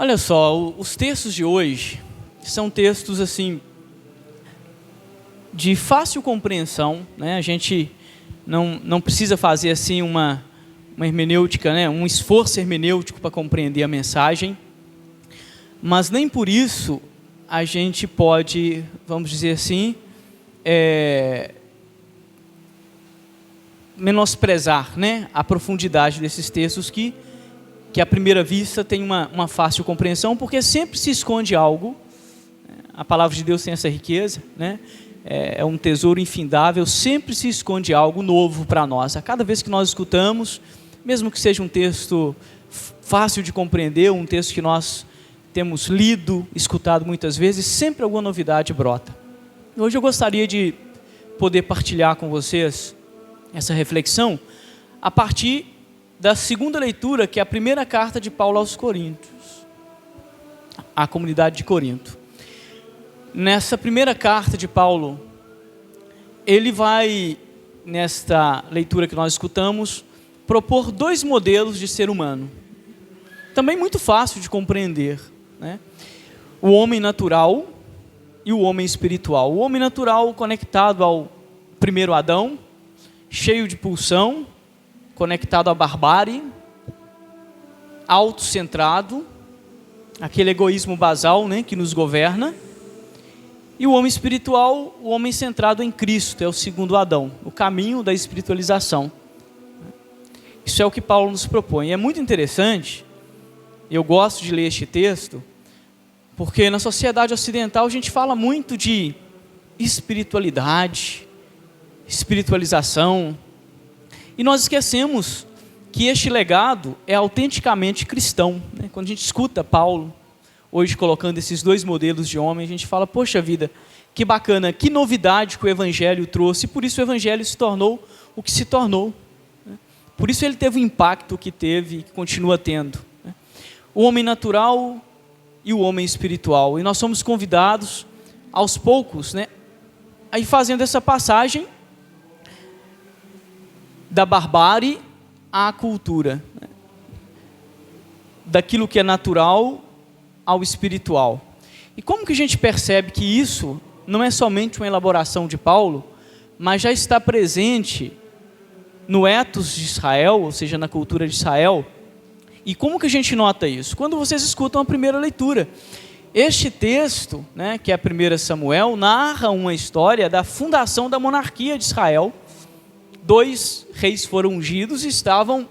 Olha só, os textos de hoje são textos assim de fácil compreensão, né? A gente não precisa fazer assim uma hermenêutica, né? Um esforço hermenêutico para compreender a mensagem, mas nem por isso a gente pode, vamos dizer assim, menosprezar, né, a profundidade desses textos que à primeira vista tem uma fácil compreensão, porque sempre se esconde algo. A palavra de Deus tem essa riqueza, né? É um tesouro infindável, sempre se esconde algo novo para nós. A cada vez que nós escutamos, mesmo que seja um texto fácil de compreender, um texto que nós temos lido, escutado muitas vezes, sempre alguma novidade brota. Hoje eu gostaria de poder partilhar com vocês essa reflexão a partir da segunda leitura, que é a primeira carta de Paulo aos Coríntios, à comunidade de Corinto. Nessa primeira carta de Paulo, ele vai, nesta leitura que nós escutamos, propor dois modelos de ser humano, também muito fácil de compreender, né? O homem natural e o homem espiritual. O homem natural conectado ao primeiro Adão, cheio de pulsão, conectado à barbárie, autocentrado, aquele egoísmo basal, né, que nos governa. E o homem espiritual, o homem centrado em Cristo, é o segundo Adão, o caminho da espiritualização. Isso é o que Paulo nos propõe. E é muito interessante, eu gosto de ler este texto, porque na sociedade ocidental a gente fala muito de espiritualidade, espiritualização, e nós esquecemos que este legado é autenticamente cristão, né? Quando a gente escuta Paulo hoje colocando esses dois modelos de homem, a gente fala, poxa vida, que bacana, que novidade que o Evangelho trouxe, e por isso o Evangelho se tornou o que se tornou, né? Por isso ele teve o impacto que teve e que continua tendo, né? O homem natural e o homem espiritual, e nós somos convidados aos poucos, né, a ir fazendo essa passagem da barbárie à cultura, né? Daquilo que é natural ao espiritual. E como que a gente percebe que isso não é somente uma elaboração de Paulo, mas já está presente no ethos de Israel, ou seja, na cultura de Israel? E como que a gente nota isso? Quando vocês escutam a primeira leitura. Este texto, né, que é a 1 Samuel, narra uma história da fundação da monarquia de Israel. 2 reis foram ungidos e estavam,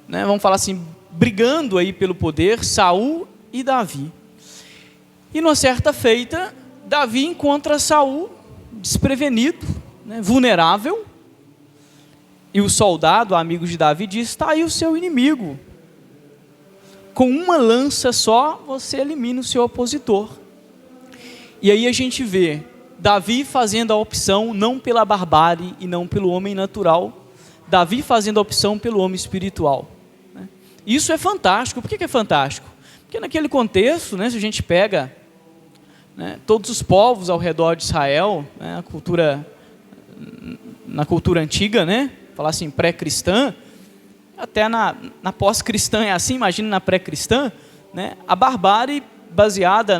né, vamos falar assim, brigando aí pelo poder, Saul e Davi. E numa certa feita, Davi encontra Saul desprevenido, né, vulnerável, e o soldado, amigo de Davi, diz, está aí o seu inimigo. Com uma lança só, você elimina o seu opositor. E aí a gente vê Davi fazendo a opção não pela barbárie e não pelo homem natural, Davi fazendo a opção pelo homem espiritual, né? Isso é fantástico. Por que é fantástico? Porque naquele contexto, né, se a gente pega, né, todos os povos ao redor de Israel, né, na cultura antiga, né, falar assim, pré-cristã, até na pós-cristã é assim, imagina na pré-cristã, né, a barbárie baseada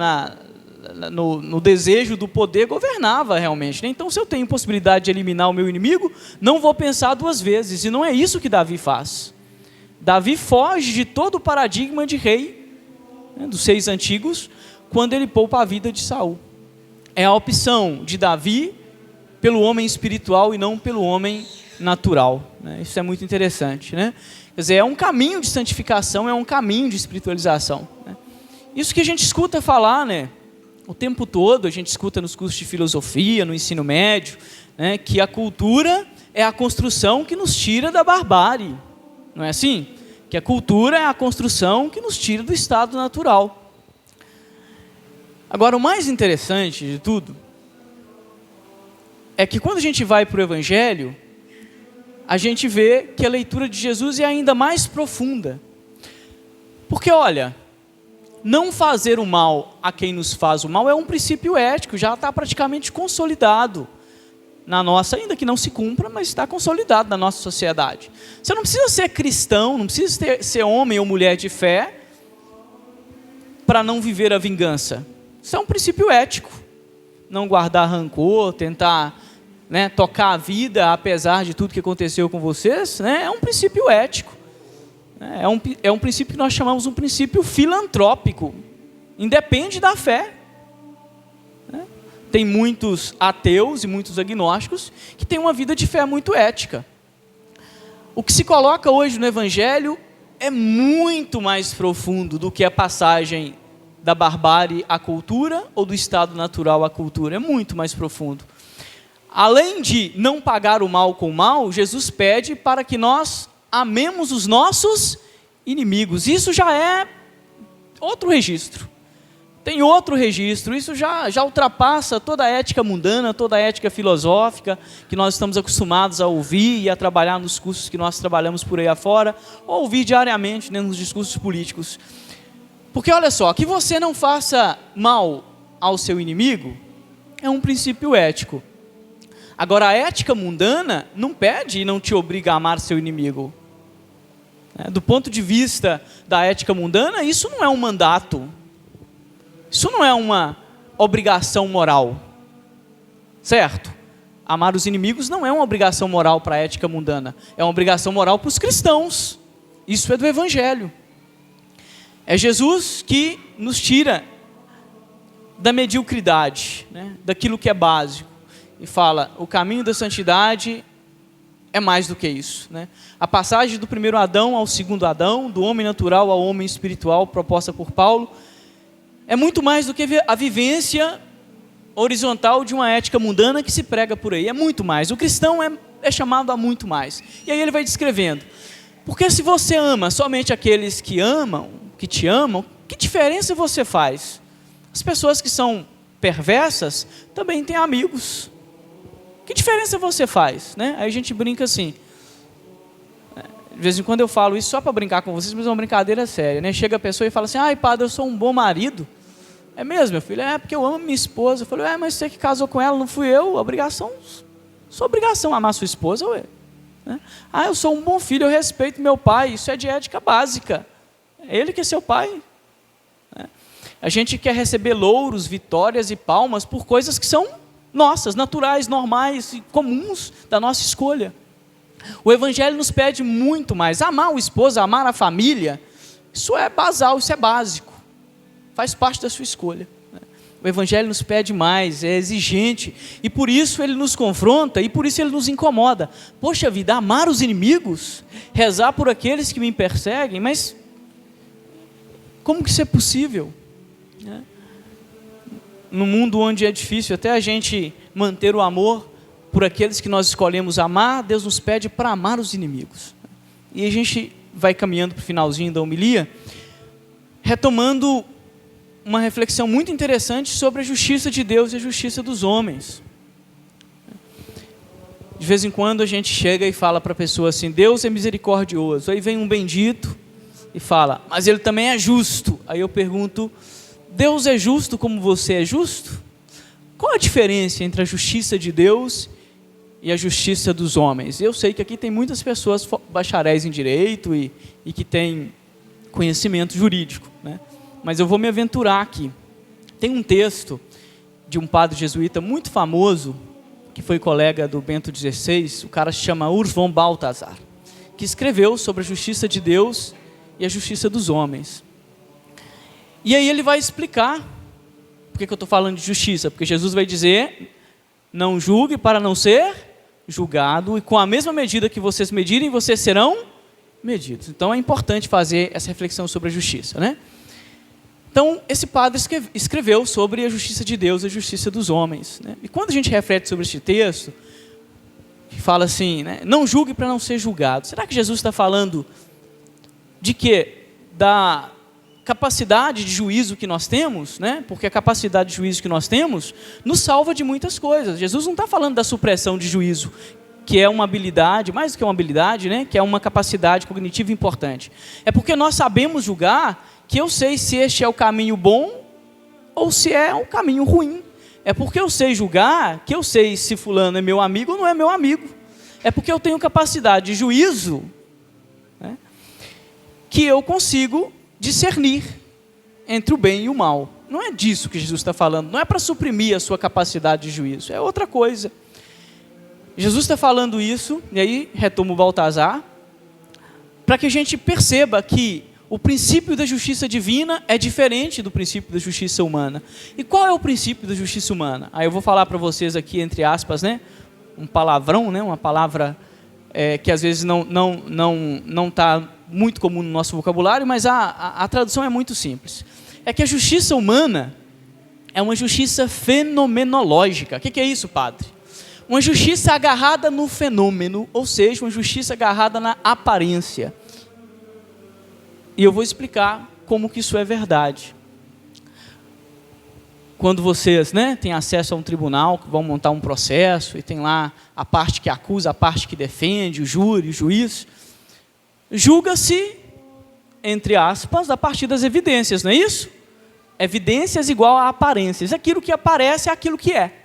no desejo do poder governava realmente, né? Então, se eu tenho possibilidade de eliminar o meu inimigo, não vou pensar duas vezes, e não é isso que Davi faz. Davi foge de todo o paradigma de rei, né, dos reis antigos, quando ele poupa a vida de Saul. É a opção de Davi pelo homem espiritual e não pelo homem natural, né? Isso é muito interessante, né? Quer dizer, é um caminho de santificação, é um caminho de espiritualização, né? Isso que a gente escuta falar, né, o tempo todo, a gente escuta nos cursos de filosofia, no ensino médio, né, que a cultura é a construção que nos tira da barbárie, não é assim? Que a cultura é a construção que nos tira do estado natural. Agora, o mais interessante de tudo é que quando a gente vai para o Evangelho, a gente vê que a leitura de Jesus é ainda mais profunda. Porque, olha, não fazer o mal a quem nos faz o mal é um princípio ético, já está praticamente consolidado na nossa, ainda que não se cumpra, mas está consolidado na nossa sociedade. Você não precisa ser cristão, não precisa ser homem ou mulher de fé para não viver a vingança? Isso é um princípio ético. Não guardar rancor, tentar, né, tocar a vida apesar de tudo que aconteceu com vocês, né, é um princípio ético. É um princípio que nós chamamos um princípio filantrópico. Independe da fé. Tem muitos ateus e muitos agnósticos que têm uma vida de fé muito ética. O que se coloca hoje no Evangelho é muito mais profundo do que a passagem da barbárie à cultura ou do estado natural à cultura. É muito mais profundo. Além de não pagar o mal com o mal, Jesus pede para que nós amemos os nossos inimigos. Isso já é outro registro. Tem outro registro. Isso já ultrapassa toda a ética mundana, toda a ética filosófica que nós estamos acostumados a ouvir e a trabalhar nos cursos que nós trabalhamos por aí afora, ou ouvir diariamente, né, nos discursos políticos. Porque olha só, que você não faça mal ao seu inimigo é um princípio ético. Agora, a ética mundana não pede e não te obriga a amar seu inimigo. Do ponto de vista da ética mundana, isso não é um mandato. Isso não é uma obrigação moral. Certo? Amar os inimigos não é uma obrigação moral para a ética mundana. É uma obrigação moral para os cristãos. Isso é do Evangelho. É Jesus que nos tira da mediocridade, né, daquilo que é básico. E fala, o caminho da santidade é mais do que isso. Né? A passagem do primeiro Adão ao segundo Adão, do homem natural ao homem espiritual, proposta por Paulo, é muito mais do que a vivência horizontal de uma ética mundana que se prega por aí. É muito mais. O cristão é chamado a muito mais. E aí ele vai descrevendo. Porque se você ama somente aqueles que te amam, que diferença você faz? As pessoas que são perversas também têm amigos. Que diferença você faz? Né? Aí a gente brinca assim. De vez em quando eu falo isso só para brincar com vocês, mas é uma brincadeira séria. Né? Chega a pessoa e fala assim, ai padre, eu sou um bom marido. É mesmo, meu filho? É porque eu amo minha esposa. Eu falei, mas você que casou com ela, não fui eu. Sua obrigação amar sua esposa, ué. Né? Eu sou um bom filho, eu respeito meu pai. Isso é de ética básica. É ele que é seu pai. Né? A gente quer receber louros, vitórias e palmas por coisas que são nossas, naturais, normais e comuns da nossa escolha. O Evangelho nos pede muito mais. Amar o esposo, amar a família, isso é basal, isso é básico. Faz parte da sua escolha. O Evangelho nos pede mais, é exigente, e por isso ele nos confronta, e por isso ele nos incomoda. Poxa vida, amar os inimigos, rezar por aqueles que me perseguem, mas como que isso é possível? No mundo onde é difícil até a gente manter o amor por aqueles que nós escolhemos amar, Deus nos pede para amar os inimigos. E a gente vai caminhando para o finalzinho da homilia, retomando uma reflexão muito interessante sobre a justiça de Deus e a justiça dos homens. De vez em quando a gente chega e fala para a pessoa assim, Deus é misericordioso. Aí vem um bendito e fala, mas ele também é justo. Aí eu pergunto, Deus é justo como você é justo? Qual a diferença entre a justiça de Deus e a justiça dos homens? Eu sei que aqui tem muitas pessoas bacharéis em direito e que têm conhecimento jurídico, né? Mas eu vou me aventurar aqui. Tem um texto de um padre jesuíta muito famoso, que foi colega do Bento XVI, o cara se chama Urs von Balthasar, que escreveu sobre a justiça de Deus e a justiça dos homens. E aí ele vai explicar por que eu estou falando de justiça, porque Jesus vai dizer, não julgue para não ser julgado, e com a mesma medida que vocês medirem, vocês serão medidos. Então é importante fazer essa reflexão sobre a justiça, né? Então, esse padre escreveu sobre a justiça de Deus e a justiça dos homens. Né? E quando a gente reflete sobre este texto, fala assim, né, não julgue para não ser julgado. Será que Jesus está falando de quê? Da capacidade de juízo que nós temos, né? Porque a capacidade de juízo que nós temos nos salva de muitas coisas. Jesus não está falando da supressão de juízo, que é uma habilidade, mais do que uma habilidade, né? Que é uma capacidade cognitiva importante. É porque nós sabemos julgar que eu sei se este é o caminho bom ou se é um caminho ruim. É porque eu sei julgar que eu sei se fulano é meu amigo ou não é meu amigo. É porque eu tenho capacidade de juízo, né, que eu consigo discernir entre o bem e o mal. Não é disso que Jesus está falando, não é para suprimir a sua capacidade de juízo, é outra coisa. Jesus está falando isso, e aí retoma o Baltazar, para que a gente perceba que o princípio da justiça divina é diferente do princípio da justiça humana. E qual é o princípio da justiça humana? Aí eu vou falar para vocês aqui, entre aspas, né, um palavrão, né, uma palavra que às vezes não está muito comum no nosso vocabulário, mas a tradução é muito simples. É que a justiça humana é uma justiça fenomenológica. O que é isso, padre? Uma justiça agarrada no fenômeno, ou seja, uma justiça agarrada na aparência. E eu vou explicar como que isso é verdade. Quando vocês, né, têm acesso a um tribunal, que vão montar um processo, e tem lá a parte que acusa, a parte que defende, o júri, o juiz, julga-se, entre aspas, a partir das evidências, não é isso? Evidências igual a aparências. Aquilo que aparece é aquilo que é.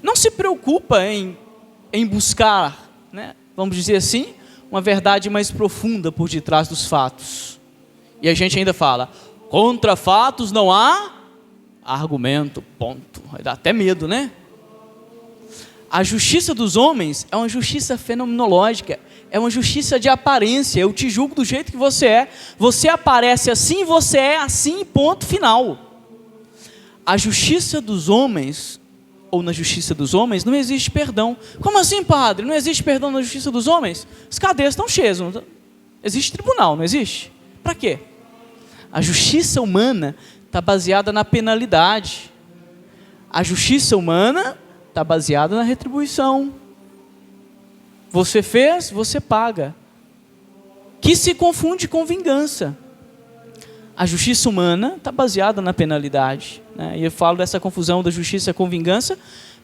Não se preocupa em buscar, né, vamos dizer assim, uma verdade mais profunda por detrás dos fatos. E a gente ainda fala, contra fatos não há argumento, ponto. Vai dar até medo, né? A justiça dos homens é uma justiça fenomenológica, é uma justiça de aparência. Eu te julgo do jeito que você aparece assim, você é assim, ponto final. A justiça dos homens, ou na justiça dos homens, não existe perdão. Como assim, padre? Não existe perdão na justiça dos homens? As cadeias estão cheias. Existe tribunal, não existe? Para quê? A justiça humana está baseada na penalidade. A justiça humana está baseada na retribuição. Você fez, você paga. Que se confunde com vingança. A justiça humana está baseada na penalidade, né? E eu falo dessa confusão da justiça com vingança,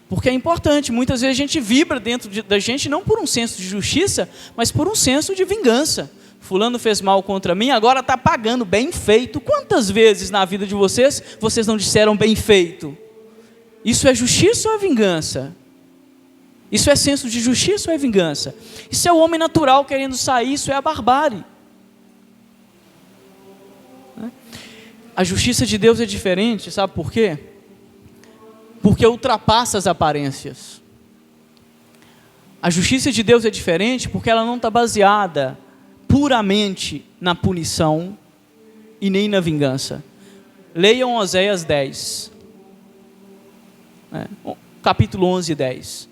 porque é importante. Muitas vezes a gente vibra dentro da gente, não por um senso de justiça, mas por um senso de vingança. Fulano fez mal contra mim, agora está pagando, bem feito. Quantas vezes na vida de vocês não disseram bem feito? Isso é justiça ou é vingança? Isso é senso de justiça ou é vingança? Isso é o homem natural querendo sair, isso é a barbárie. A justiça de Deus é diferente, sabe por quê? Porque ultrapassa as aparências. A justiça de Deus é diferente porque ela não está baseada puramente na punição e nem na vingança. Leiam Oséias 10, capítulo 11 e 10.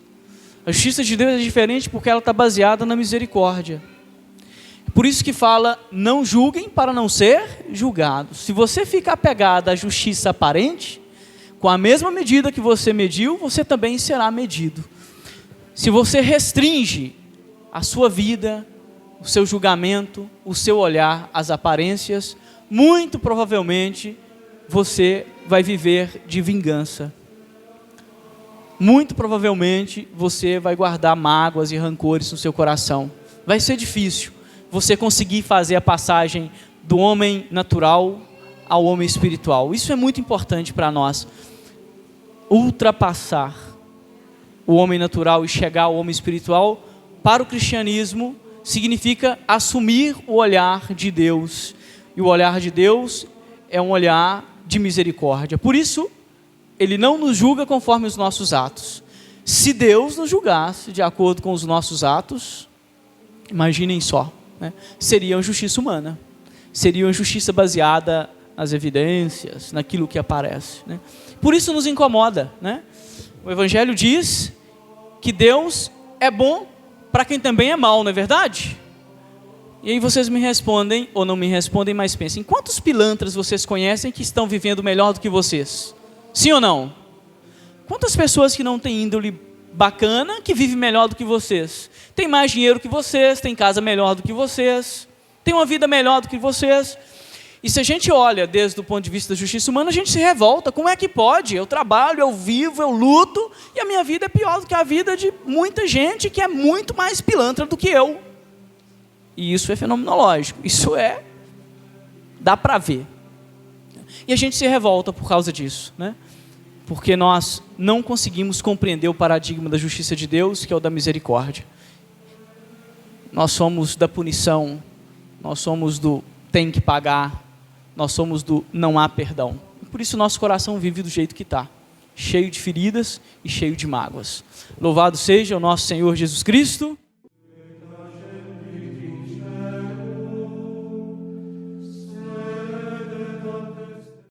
A justiça de Deus é diferente porque ela está baseada na misericórdia. Por isso que fala, não julguem para não ser julgados. Se você ficar apegado à justiça aparente, com a mesma medida que você mediu, você também será medido. Se você restringe a sua vida, o seu julgamento, o seu olhar, as aparências, muito provavelmente você vai viver de vingança. Muito provavelmente você vai guardar mágoas e rancores no seu coração. Vai ser difícil você conseguir fazer a passagem do homem natural ao homem espiritual. Isso é muito importante para nós. Ultrapassar o homem natural e chegar ao homem espiritual, para o cristianismo, significa assumir o olhar de Deus. E o olhar de Deus é um olhar de misericórdia. Por isso, Ele não nos julga conforme os nossos atos. Se Deus nos julgasse de acordo com os nossos atos, imaginem só, né? Seria uma justiça humana. Seria uma justiça baseada nas evidências, naquilo que aparece, né? Por isso nos incomoda, né? O Evangelho diz que Deus é bom para quem também é mal, não é verdade? E aí vocês me respondem, ou não me respondem, mas pensem, quantos pilantras vocês conhecem que estão vivendo melhor do que vocês? Sim ou não? Quantas pessoas que não têm índole bacana, que vivem melhor do que vocês? Tem mais dinheiro que vocês, tem casa melhor do que vocês, tem uma vida melhor do que vocês. E se a gente olha desde o ponto de vista da justiça humana, a gente se revolta. Como é que pode? Eu trabalho, eu vivo, eu luto, e a minha vida é pior do que a vida de muita gente que é muito mais pilantra do que eu. E isso é fenomenológico. Isso dá para ver. E a gente se revolta por causa disso, né? Porque nós não conseguimos compreender o paradigma da justiça de Deus, que é o da misericórdia. Nós somos da punição, nós somos do tem que pagar, nós somos do não há perdão. Por isso nosso coração vive do jeito que está, cheio de feridas e cheio de mágoas. Louvado seja o nosso Senhor Jesus Cristo.